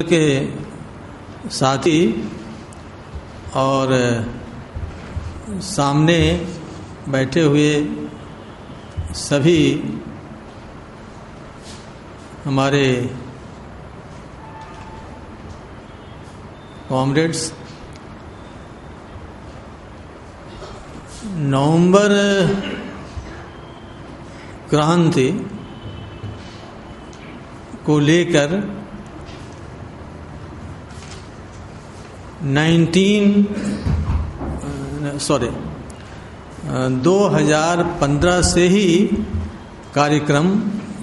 के साथी और सामने बैठे हुए सभी हमारे कॉमरेड्स, नवंबर क्रांति को लेकर 2015 से ही कार्यक्रम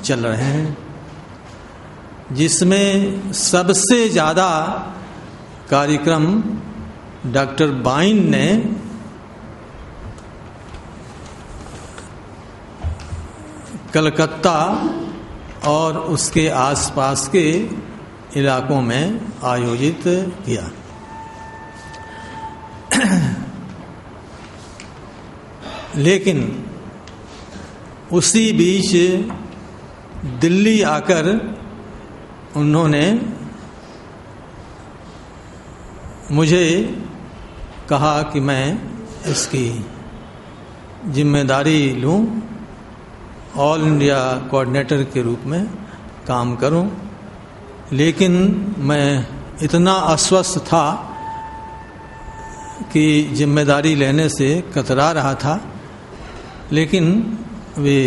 चल रहे हैं, जिसमें सबसे ज़्यादा कार्यक्रम डॉक्टर बाइन ने कलकत्ता और उसके आसपास के इलाकों में आयोजित किया। लेकिन उसी बीच दिल्ली आकर उन्होंने मुझे कहा कि मैं इसकी जिम्मेदारी लूं, ऑल इंडिया कोऑर्डिनेटर के रूप में काम करूं। लेकिन मैं इतना अस्वस्थ था कि जिम्मेदारी लेने से कतरा रहा था, लेकिन वे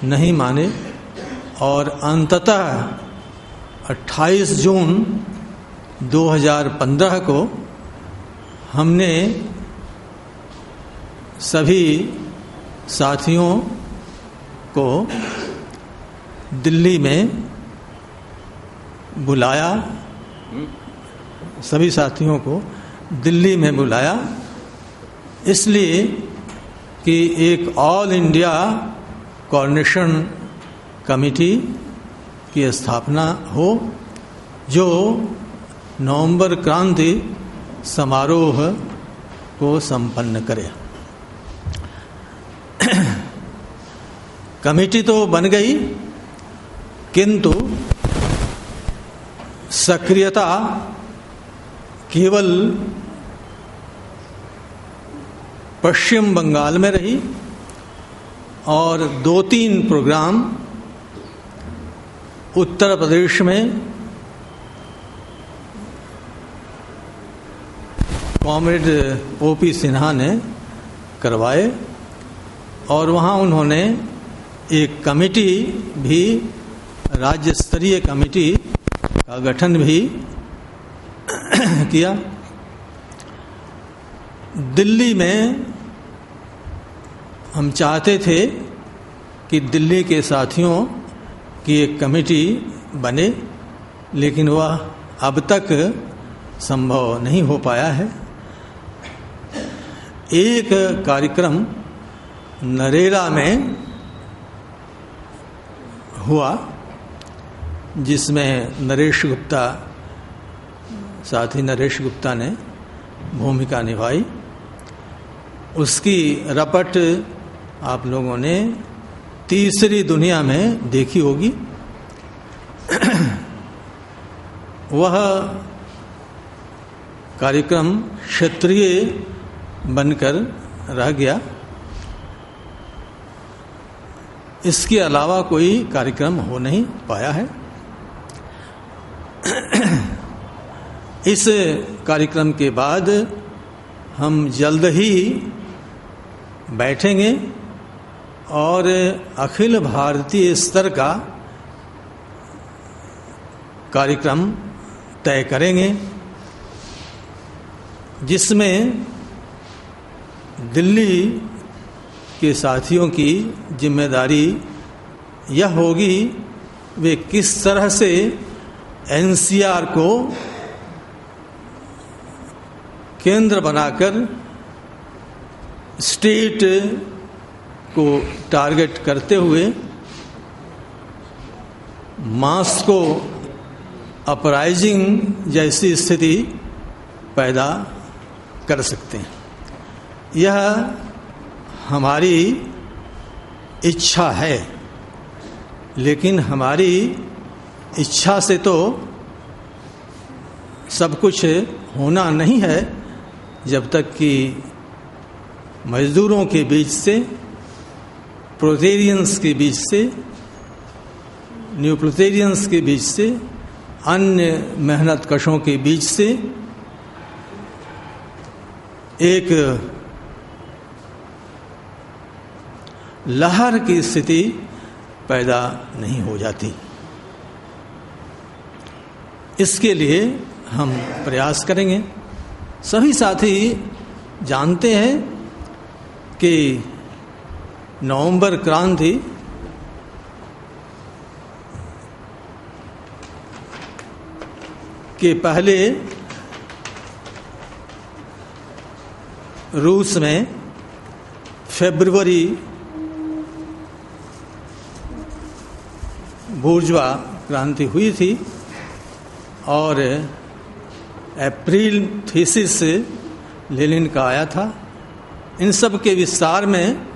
नहीं माने और अंततः 28 जून 2015 को हमने सभी साथियों को दिल्ली में बुलाया, सभी साथियों को दिल्ली में बुलाया, इसलिए कि एक ऑल इंडिया कोऑर्डिनेशन कमेटी की स्थापना हो, जो नवंबर क्रांति समारोह को संपन्न करे। कमेटी तो बन गई, किंतु सक्रियता केवल पश्चिम बंगाल में रही और 2-3 प्रोग्राम उत्तर प्रदेश में कॉमरेड ओपी सिन्हा ने करवाए और वहाँ उन्होंने एक कमेटी भी, राज्य स्तरीय कमेटी का गठन भी किया। दिल्ली में हम चाहते थे कि दिल्ली के साथियों की एक कमेटी बने, लेकिन वह अब तक संभव नहीं हो पाया है। एक कार्यक्रम नरेला में हुआ, जिसमें नरेश गुप्ता, साथी नरेश गुप्ता ने भूमिका निभाई। उसकी रपट आप लोगों ने तीसरी दुनिया में देखी होगी। वह कार्यक्रम क्षेत्रीय बनकर रह गया। इसके अलावा कोई कार्यक्रम हो नहीं पाया है। इस कार्यक्रम के बाद हम जल्द ही बैठेंगे और अखिल भारतीय स्तर का कार्यक्रम तय करेंगे, जिसमें दिल्ली के साथियों की जिम्मेदारी यह होगी वे किस तरह से एनसीआर को केंद्र बनाकर स्टेट को टारगेट करते हुए मास को अपराइजिंग जैसी स्थिति पैदा कर सकते हैं। यह हमारी इच्छा है, लेकिन हमारी इच्छा से तो सब कुछ होना नहीं है, जब तक कि मजदूरों के बीच से, प्रोलेटेरियंस के बीच से, न्यू प्रोलेटेरियंस के बीच से, अन्य मेहनत कशों के बीच से एक लहर की स्थिति पैदा नहीं हो जाती। इसके लिए हम प्रयास करेंगे। सभी साथी जानते हैं कि नवंबर क्रांति के पहले रूस में फरवरी बूर्जवा क्रांति हुई थी और अप्रैल थीसिस लेनिन का आया था। इन सब के विस्तार में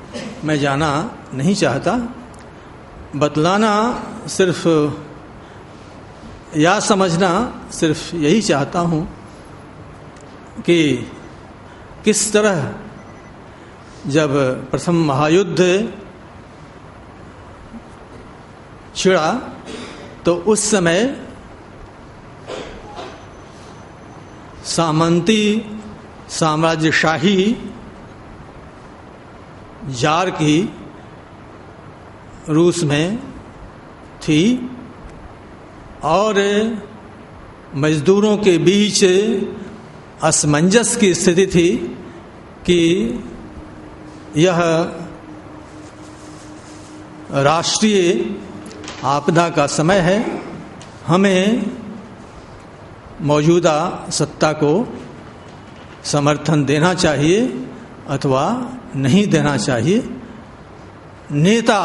मैं जाना नहीं चाहता, बतलाना सिर्फ या समझना सिर्फ यही चाहता हूँ कि किस तरह जब प्रथम महायुद्ध छिड़ा तो उस समय सामंती साम्राज्यशाही जार की रूस में थी और मजदूरों के बीच असमंजस की स्थिति थी कि यह राष्ट्रीय आपदा का समय है, हमें मौजूदा सत्ता को समर्थन देना चाहिए अथवा नहीं देना चाहिए। नेता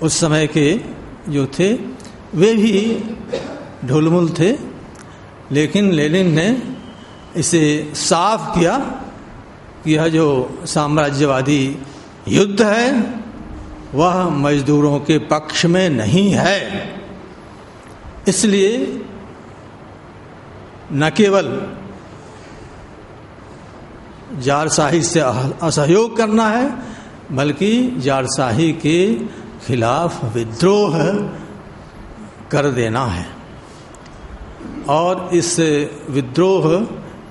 उस समय के जो थे वे भी ढुलमुल थे, लेकिन लेनिन ने इसे साफ किया कि यह जो साम्राज्यवादी युद्ध है वह मजदूरों के पक्ष में नहीं है। इसलिए न केवल जारशाही से असहयोग करना है, बल्कि जारशाही के खिलाफ विद्रोह कर देना है और इस विद्रोह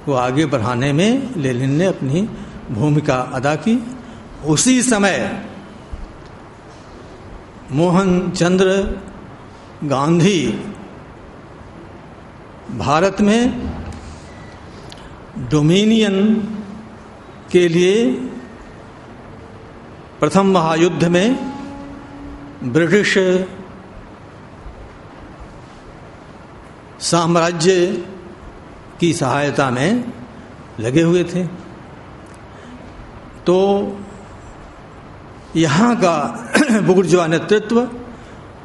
को आगे बढ़ाने में लेनिन ने अपनी भूमिका अदा की। उसी समय मोहनचंद्र गांधी भारत में डोमिनियन के लिए प्रथम महायुद्ध में ब्रिटिश साम्राज्य की सहायता में लगे हुए थे। तो यहाँ का बुर्जुआ नेतृत्व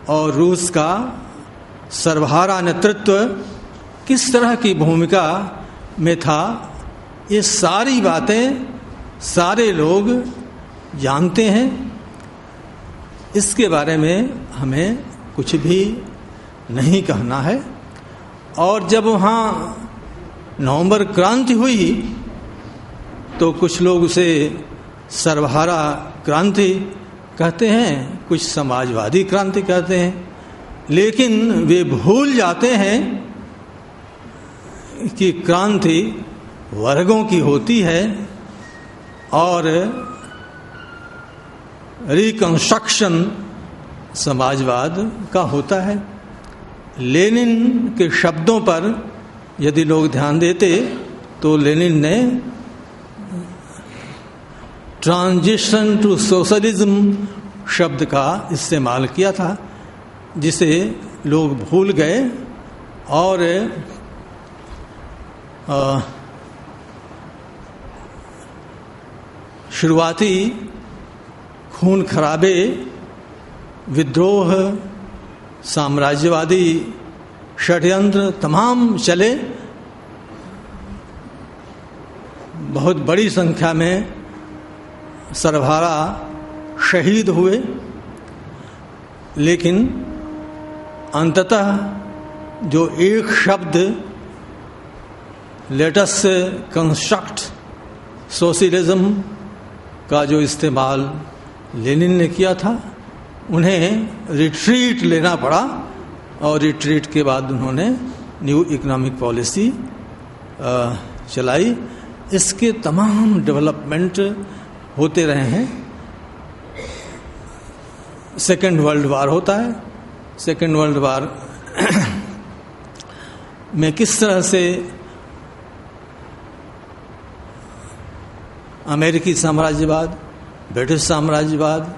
और रूस का सर्वहारा नेतृत्व किस तरह की भूमिका में था, ये सारी बातें सारे लोग जानते हैं। इसके बारे में हमें कुछ भी नहीं कहना है। और जब वहाँ नवंबर क्रांति हुई तो कुछ लोग उसे सर्वहारा क्रांति कहते हैं, कुछ समाजवादी क्रांति कहते हैं, लेकिन वे भूल जाते हैं कि क्रांति वर्गों की होती है और रिकंस्ट्रक्शन समाजवाद का होता है। लेनिन के शब्दों पर यदि लोग ध्यान देते तो लेनिन ने ट्रांजिशन टू सोशलिज्म शब्द का इस्तेमाल किया था, जिसे लोग भूल गए और शुरुआती खून खराबे, विद्रोह, साम्राज्यवादी षड्यंत्र तमाम चले। बहुत बड़ी संख्या में सर्वहारा शहीद हुए, लेकिन अंततः जो एक शब्द लेट अस कंस्ट्रक्ट सोशलिज्म का जो इस्तेमाल लेनिन ने किया था, उन्हें रिट्रीट लेना पड़ा और रिट्रीट के बाद उन्होंने न्यू इकोनॉमिक पॉलिसी चलाई। इसके तमाम डेवलपमेंट होते रहे हैं। सेकेंड वर्ल्ड वार होता है। सेकेंड वर्ल्ड वार में किस तरह से अमेरिकी साम्राज्यवाद, ब्रिटिश साम्राज्यवाद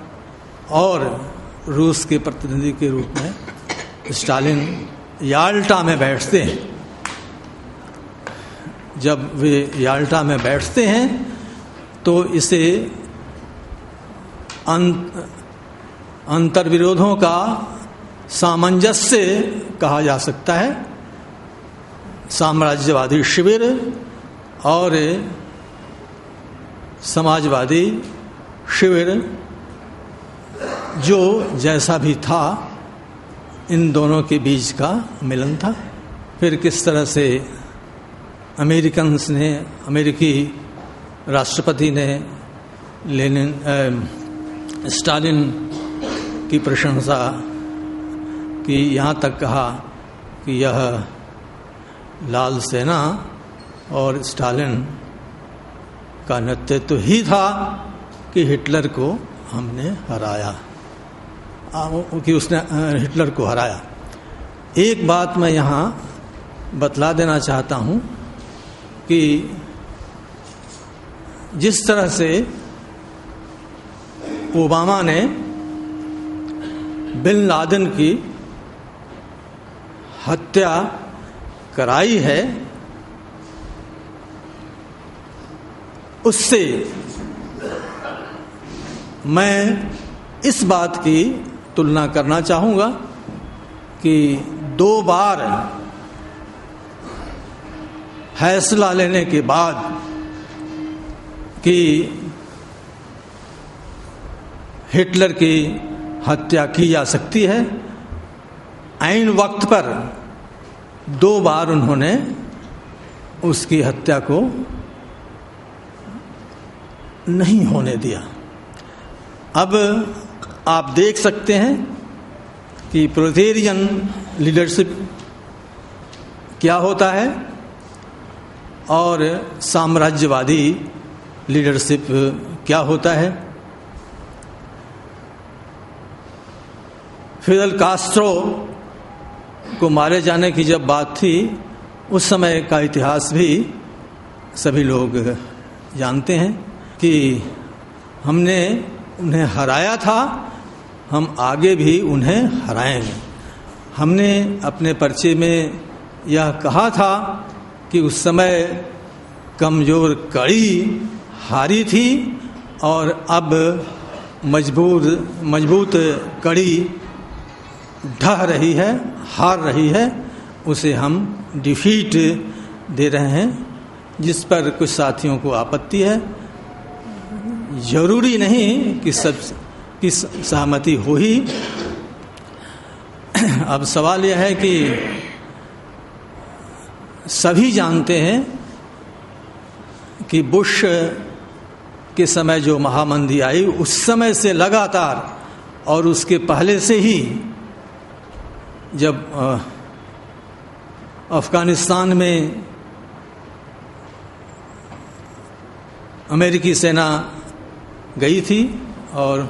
और रूस के प्रतिनिधि के रूप में स्टालिन याल्टा में बैठते हैं। जब वे याल्टा में बैठते हैं तो इसे अंतर्विरोधों का सामंजस्य कहा जा सकता है। साम्राज्यवादी शिविर और समाजवादी शिविर जो जैसा भी था, इन दोनों के बीच का मिलन था। फिर किस तरह से अमेरिकी राष्ट्रपति ने स्टालिन की प्रशंसा की, यहाँ तक कहा कि यह लाल सेना और स्टालिन का नेतृत्व ही था कि हिटलर को हमने हराया, कि उसने हिटलर को हराया। एक बात मैं यहाँ बतला देना चाहता हूँ कि जिस तरह से ओबामा ने बिन लादेन की हत्या कराई है, उससे मैं इस बात की तुलना करना चाहूँगा कि 2 बार फैसला लेने के बाद कि हिटलर की हत्या की जा सकती है, ऐन वक्त पर 2 बार उन्होंने उसकी हत्या को नहीं होने दिया। अब आप देख सकते हैं कि प्रोलेटेरियन लीडरशिप क्या होता है और साम्राज्यवादी लीडरशिप क्या होता है। फिडेल कास्ट्रो को मारे जाने की जब बात थी, उस समय का इतिहास भी सभी लोग जानते हैं कि हमने उन्हें हराया था, हम आगे भी उन्हें हराएंगे। हमने अपने पर्चे में यह कहा था कि उस समय कमज़ोर कड़ी हारी थी और अब मजबूत कड़ी ढह रही है, हार रही है, उसे हम डिफीट दे रहे हैं। जिस पर कुछ साथियों को आपत्ति है। जरूरी नहीं कि सब की सहमति हो ही। अब सवाल यह है कि सभी जानते हैं कि बुश के समय जो महामंदी आई, उस समय से लगातार और उसके पहले से ही जब अफगानिस्तान में अमेरिकी सेना गई थी और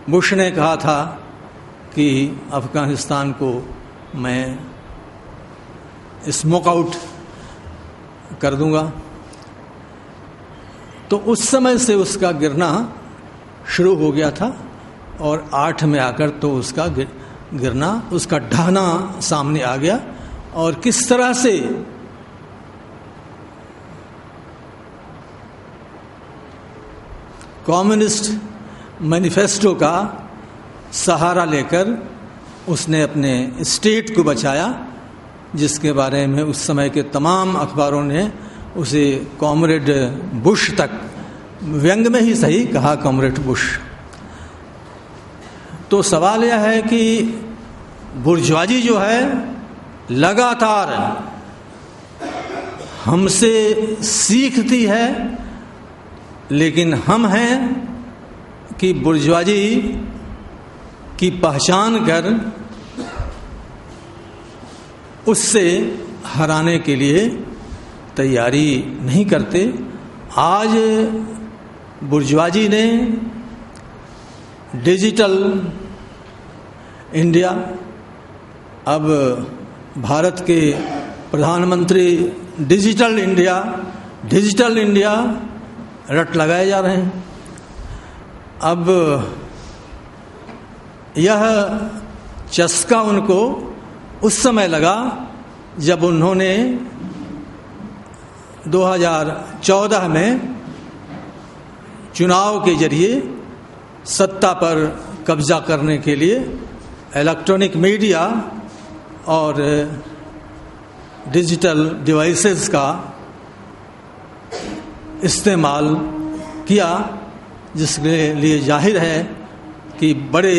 बुश ने कहा था कि अफगानिस्तान को मैं स्मोक आउट कर दूंगा, तो उस समय से उसका गिरना शुरू हो गया था और 8 में आकर तो उसका गिरना, उसका ढहना सामने आ गया। और किस तरह से कम्युनिस्ट मैनिफेस्टो का सहारा लेकर उसने अपने स्टेट को बचाया, जिसके बारे में उस समय के तमाम अखबारों ने उसे कॉमरेड बुश तक व्यंग में ही सही कहा, कॉमरेड बुश। तो सवाल यह है कि बुर्जुआजी जो है लगातार हमसे सीखती है, लेकिन हम हैं कि बुर्जुआजी की पहचान कर उससे हराने के लिए तैयारी नहीं करते। आज बुर्जुआजी ने डिजिटल इंडिया, अब भारत के प्रधानमंत्री डिजिटल इंडिया रट लगाए जा रहे हैं। अब यह चस्का उनको उस समय लगा जब उन्होंने 2014 में चुनाव के जरिए सत्ता पर कब्जा करने के लिए इलेक्ट्रॉनिक मीडिया और डिजिटल डिवाइसेस का इस्तेमाल किया, जिसके लिए जाहिर है कि बड़े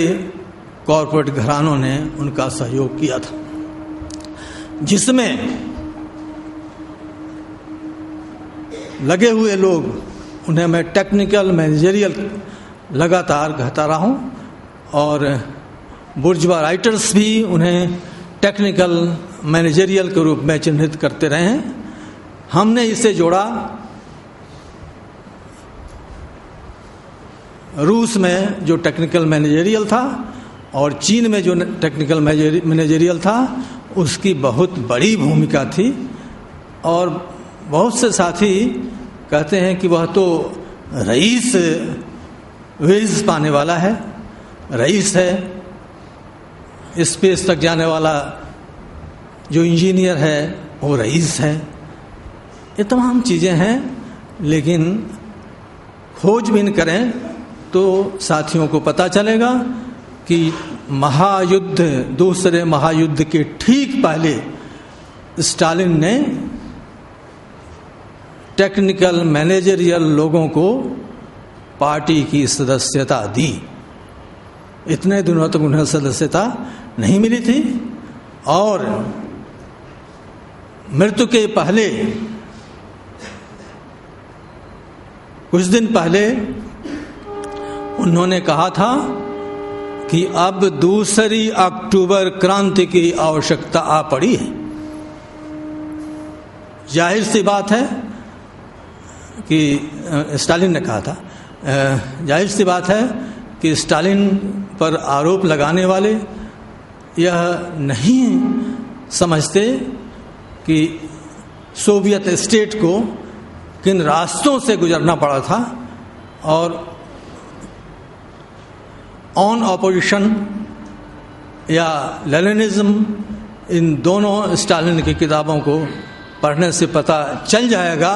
कॉरपोरेट घरानों ने उनका सहयोग किया था, जिसमें लगे हुए लोग, उन्हें मैं टेक्निकल मैनेजरियल लगातार कहता रहा हूँ, और बुर्जुआ राइटर्स भी उन्हें टेक्निकल मैनेजरियल के रूप में चिन्हित करते रहे हैं। हमने इसे जोड़ा रूस में जो टेक्निकल मैनेजरियल था और चीन में जो टेक्निकल मैनेजरियल था, उसकी बहुत बड़ी भूमिका थी। और बहुत से साथी कहते हैं कि वह तो रईस वेज पाने वाला है, रईस है, स्पेस तक जाने वाला जो इंजीनियर है वो रईस है। ये तमाम चीज़ें हैं, लेकिन खोजबीन करें तो साथियों को पता चलेगा कि दूसरे महायुद्ध के ठीक पहले स्टालिन ने टेक्निकल मैनेजरियल लोगों को पार्टी की सदस्यता दी। इतने दिनों तक उन्हें सदस्यता नहीं मिली थी, और मृत्यु के पहले कुछ दिन पहले उन्होंने कहा था कि अब दूसरी अक्टूबर क्रांति की आवश्यकता आ पड़ी है। जाहिर सी बात है कि स्टालिन ने कहा था, जाहिर सी बात है कि स्टालिन पर आरोप लगाने वाले यह नहीं समझते कि सोवियत स्टेट को किन रास्तों से गुजरना पड़ा था, और ऑन ऑपोजिशन या लेनिनिज्म, इन दोनों स्टालिन की किताबों को पढ़ने से पता चल जाएगा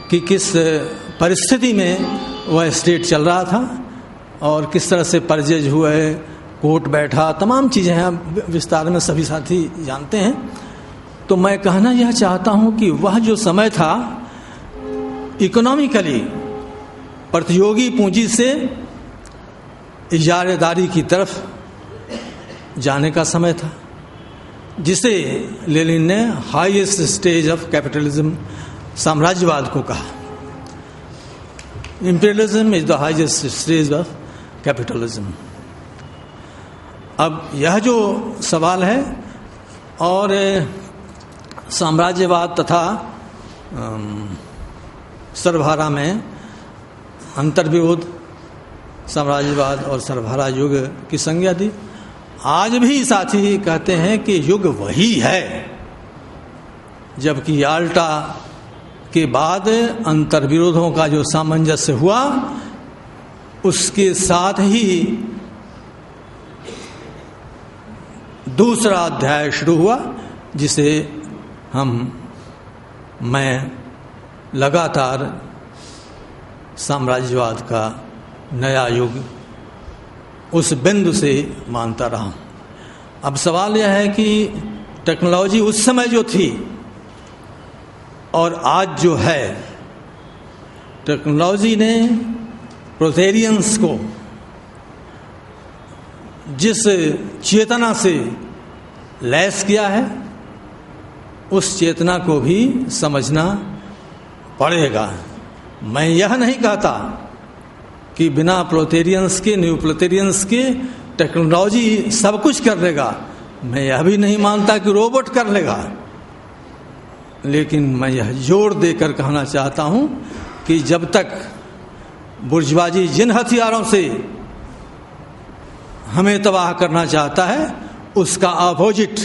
कि किस परिस्थिति में वह स्टेट चल रहा था और किस तरह से परजेज हुए, कोर्ट बैठा, तमाम चीज़ें हैं, विस्तार में सभी साथी जानते हैं। तो मैं कहना यह चाहता हूं कि वह जो समय था इकोनॉमिकली प्रतियोगी पूंजी से इजारेदारी की तरफ जाने का समय था, जिसे लेनिन ने हाईएस्ट स्टेज ऑफ कैपिटलिज्म, साम्राज्यवाद को कहा। Imperialism is the highest stage of capitalism. अब यह जो सवाल है, और साम्राज्यवाद तथा सर्वहारा में अंतर्विरोध, साम्राज्यवाद और सर्वहारा युग की संज्ञा दी। आज भी साथी कहते हैं कि युग वही है, जबकि याल्टा के बाद अंतर्विरोधों का जो सामंजस्य हुआ, उसके साथ ही दूसरा अध्याय शुरू हुआ, जिसे मैं लगातार साम्राज्यवाद का नया युग उस बिंदु से मानता रहा। अब सवाल यह है कि टेक्नोलॉजी उस समय जो थी और आज जो है, टेक्नोलॉजी ने प्रोथेरियंस को जिस चेतना से लैस किया है उस चेतना को भी समझना पड़ेगा। मैं यह नहीं कहता कि बिना प्लोथेरियंस के, न्यू प्लोथेरियंस के टेक्नोलॉजी सब कुछ कर लेगा। मैं यह भी नहीं मानता कि रोबोट कर लेगा। लेकिन मैं यह जोर देकर कहना चाहता हूं कि जब तक बुर्जुआजी जिन हथियारों से हमें तबाह करना चाहता है उसका अपोजिट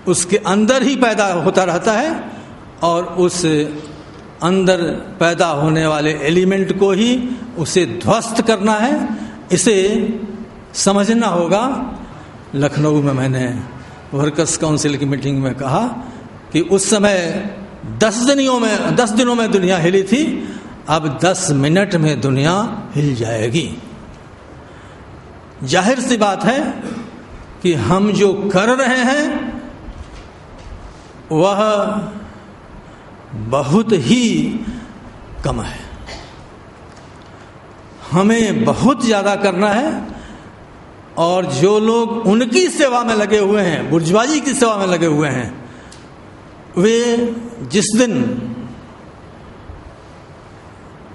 उसके अंदर ही पैदा होता रहता है, और उस अंदर पैदा होने वाले एलिमेंट को ही उसे ध्वस्त करना है। इसे समझना होगा। लखनऊ में मैंने वर्कर्स काउंसिल की मीटिंग में कहा कि उस समय 10 दिनों में दुनिया हिली थी, अब 10 मिनट में दुनिया हिल जाएगी। जाहिर सी बात है कि हम जो कर रहे हैं वह बहुत ही कम है। हमें बहुत ज़्यादा करना है, और जो लोग उनकी सेवा में लगे हुए हैं, बुर्जुआजी की सेवा में लगे हुए हैं, वे जिस दिन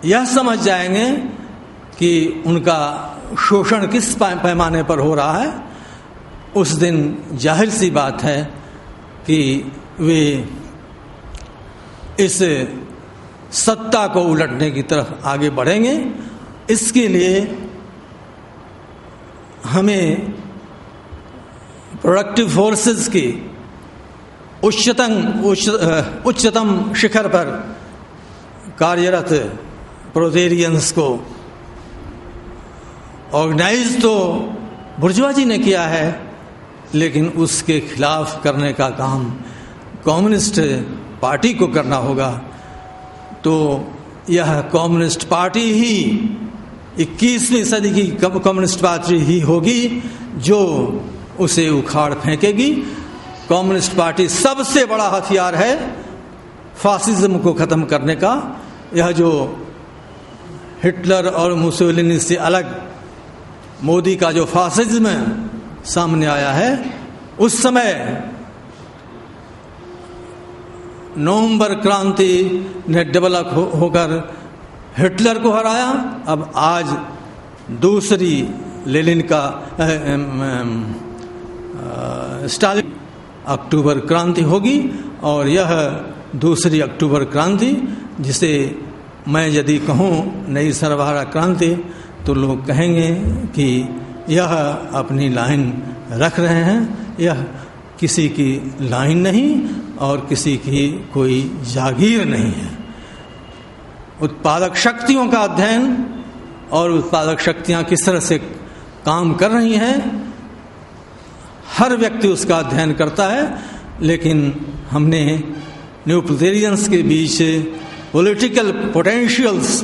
यह समझ जाएंगे कि उनका शोषण किस पैमाने पर हो रहा है, उस दिन जाहिर सी बात है कि वे इस सत्ता को उलटने की तरफ आगे बढ़ेंगे। इसके लिए हमें प्रोडक्टिव फोर्सेस की उच्चतम शिखर पर कार्यरत प्रोलेटेरियंस को ऑर्गेनाइज तो बुर्जुआजी ने किया है, लेकिन उसके खिलाफ करने का काम कम्युनिस्ट पार्टी को करना होगा। तो यह कम्युनिस्ट पार्टी ही 21वीं सदी की कम्युनिस्ट पार्टी ही होगी जो उसे उखाड़ फेंकेगी। कम्युनिस्ट पार्टी सबसे बड़ा हथियार है फासिज्म को खत्म करने का। यह जो हिटलर और मुसोलिनी से अलग मोदी का जो फासिज्म सामने आया है, उस समय नवंबर क्रांति ने डेवलप होकर हिटलर को हराया। अब आज दूसरी लेनिन का स्टालिन अक्टूबर क्रांति होगी, और यह दूसरी अक्टूबर क्रांति, जिसे मैं यदि कहूँ नई सर्वहारा क्रांति, तो लोग कहेंगे कि यह अपनी लाइन रख रहे हैं। यह किसी की लाइन नहीं और किसी की कोई जागीर नहीं है। उत्पादक शक्तियों का अध्ययन और उत्पादक शक्तियां किस तरह से काम कर रही हैं, हर व्यक्ति उसका अध्ययन करता है। लेकिन हमने न्यू प्लोथेरियंस के बीच पॉलिटिकल पोटेंशियल्स,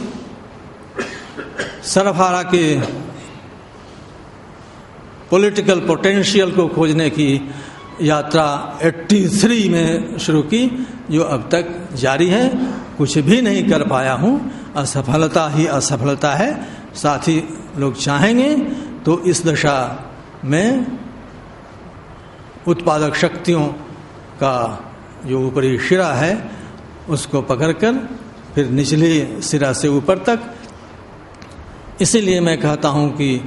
सरफारा के पॉलिटिकल पोटेंशियल को खोजने की यात्रा 83 में शुरू की, जो अब तक जारी है। कुछ भी नहीं कर पाया हूँ, असफलता ही असफलता है। साथ ही लोग चाहेंगे तो इस दशा में उत्पादक शक्तियों का जो ऊपरी शिरा है उसको पकड़कर फिर निचले सिरा से ऊपर तक। इसीलिए मैं कहता हूँ कि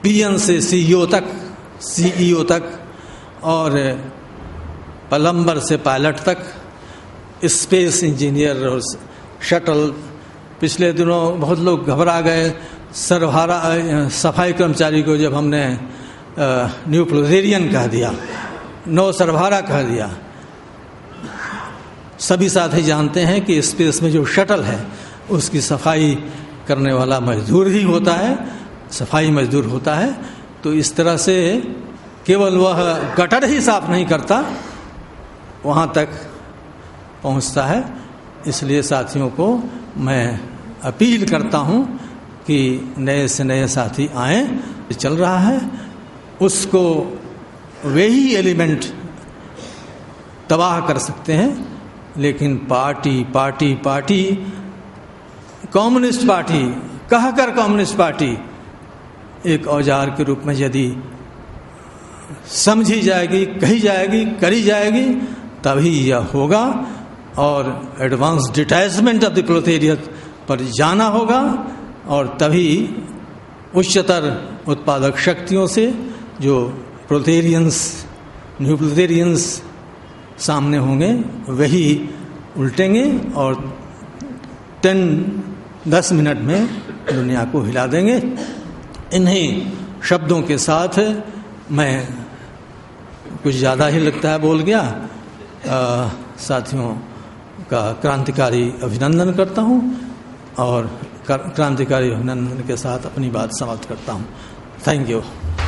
पीएन से सीईओ तक और प्लम्बर से पायलट तक, स्पेस इंजीनियर और शटल। पिछले दिनों बहुत लोग घबरा गए सर्वहारा सफाई कर्मचारी को जब हमने न्यू प्लोथेरियन कह दिया, नौ सर्वहारा कह दिया। सभी साथी जानते हैं कि स्पेस में जो शटल है उसकी सफाई करने वाला मजदूर ही होता है, सफाई मजदूर होता है। तो इस तरह से केवल वह गटर ही साफ नहीं करता, वहाँ तक पहुँचता है। इसलिए साथियों को मैं अपील करता हूँ कि नए से नए साथी आएँ। चल रहा है उसको वे ही एलिमेंट तबाह कर सकते हैं, लेकिन पार्टी कम्युनिस्ट पार्टी कहकर कम्युनिस्ट पार्टी एक औजार के रूप में यदि समझी जाएगी, कही जाएगी, करी जाएगी, तभी यह होगा और advance detachment of the proletariat पर जाना होगा और तभी उच्चतर उत्पादक शक्तियों से जो प्रोलेटेरियंस, न्यू प्रोलेटेरियंस सामने होंगे वही उल्टेंगे और 10 मिनट में दुनिया को हिला देंगे। इन्हीं शब्दों के साथ मैं कुछ ज़्यादा ही लगता है बोल गया, साथियों का क्रांतिकारी अभिनंदन करता हूँ और क्रांतिकारी अभिनंदन के साथ अपनी बात समाप्त करता हूँ। Thank you.